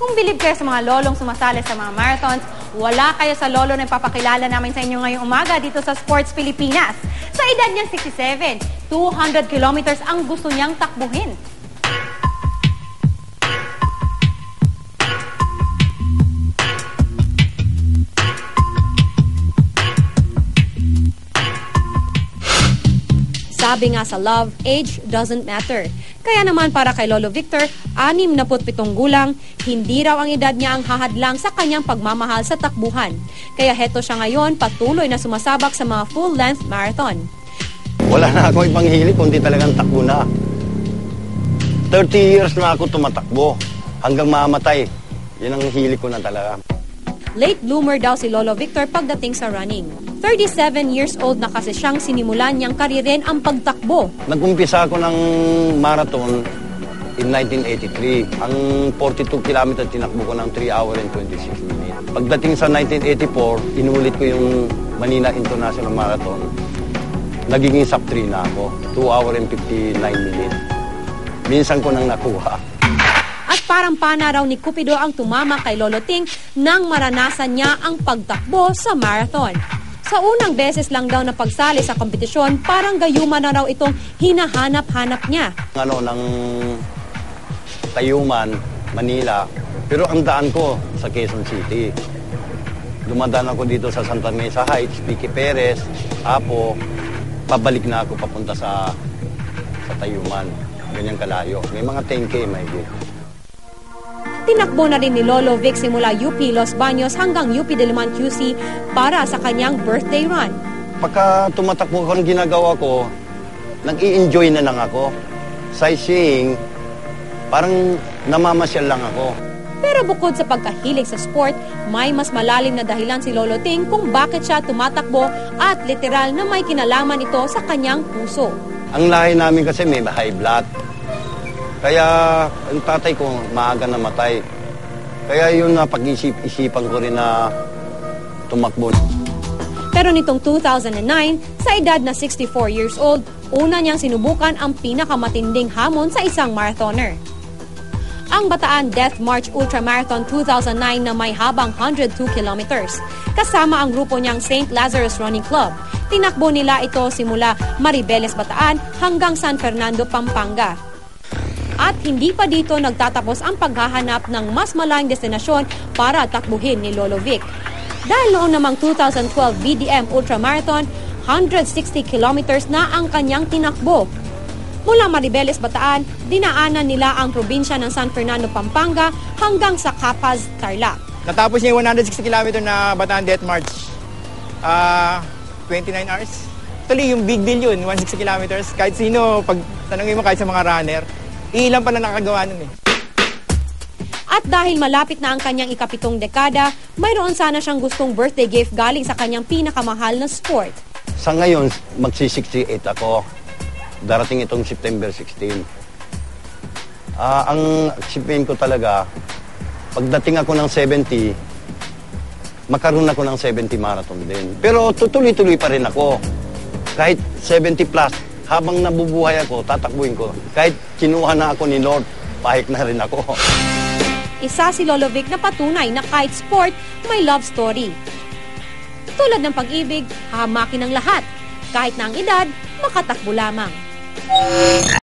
Kung bilib kayo sa mga lolong sumasali sa mga marathons, wala kayo sa lolo na ipapakilala namin sa inyo ngayong umaga dito sa Sports Pilipinas. Sa edad niyang 67, 200 kilometers ang gusto niyang takbuhin. Sabi nga sa Love, age doesn't matter. Kaya naman para kay Lolo Victor, 67 gulang, hindi raw ang edad niya ang hahadlang sa kanyang pagmamahal sa takbuhan. Kaya heto siya ngayon, patuloy na sumasabak sa mga full-length marathon. Wala na ako ibang hilig, kundi talagang takbo na. 30 years na ako tumatakbo, hanggang mamatay. Yan ang hilig ko na talaga. Late bloomer daw si Lolo Victor pagdating sa running. 37 years old na kasi siyang sinimulan niyang karirin ang pagtakbo. Nag-umpisa ako ng marathon in 1983. Ang 42 kilometer tinakbo ko ng 3 hours and 26 minutes. Pagdating sa 1984, inulit ko yung Manila International Marathon. Nagiging sub 3 na ako. 2 hours and 59 minutes. Minsan ko nang nakuha. At parang pana raw ni Cupido ang tumama kay Lolo Ting nang maranasan niya ang pagtakbo sa marathon. Sa unang beses lang daw na pagsali sa kompetisyon, parang gayuma na raw itong hinahanap-hanap niya. Ng Tayuman, Manila, pero ang daan ko sa Quezon City. Dumadaan ako dito sa Santa Mesa Heights, Pique Perez, Apo, pabalik na ako papunta sa Tayuman. Ganyang kalayo. May mga 10K may git. Tinakbo na rin ni Lolo Vic simula UP Los Baños hanggang UP Diliman QC para sa kanyang birthday run. Pagka tumatakbo ko, ang ginagawa ko, nag-i-enjoy na lang ako. Sightseeing, parang namamasyal lang ako. Pero bukod sa pagkahilig sa sport, may mas malalim na dahilan si Lolo Ting kung bakit siya tumatakbo at literal na may kinalaman ito sa kanyang puso. Ang lahi namin kasi may high blood. Kaya ang tatay ko maaga namatay. Kaya yun napag-isipan ko rin na tumakbo. Pero nitong 2009, sa edad na 64 years old, una niyang sinubukan ang pinakamatinding hamon sa isang marathoner. Ang Bataan Death March Ultramarathon 2009 na may habang 102 kilometers. Kasama ang grupo niyang St. Lazarus Running Club. Tinakbo nila ito simula Maribeles, Bataan hanggang San Fernando, Pampanga. At hindi pa dito nagtatapos ang paghahanap ng mas malayong destinasyon para takbuhin ni Lolo Vic. Dahil noong namang 2012 BDM Ultramarathon, 160 kilometers na ang kanyang tinakbo. Mula Maribeles, Bataan, dinaanan nila ang probinsya ng San Fernando, Pampanga hanggang sa Capaz, Tarlac. Natapos niya yung 160 kilometer na Bataan Death March. 29 hours. Actually, yung big deal yun, 160 kilometers. Kahit sino, pag tanongin mo kahit sa mga runner, ilan pa na nakagawa nun eh. At dahil malapit na ang kanyang ikapitong dekada, mayroon sana siyang gustong birthday gift galing sa kanyang pinakamahal na sport. Sa ngayon, magsi-68 ako. Darating itong September 16. Ang achievement ko talaga, pagdating ako ng 70, makaroon ako ng 70 marathon din. Pero tutuloy-tuloy pa rin ako. Kahit 70 plus, habang nabubuhay ako, tatakbuhin ko. Kahit kinuha na ako ni Lord, pahik na rin ako. Isa si Lolo Vic na patunay na kahit sport, may love story. Tulad ng pag-ibig, hahamakin ng lahat. Kahit na ang edad, makatakbo lamang.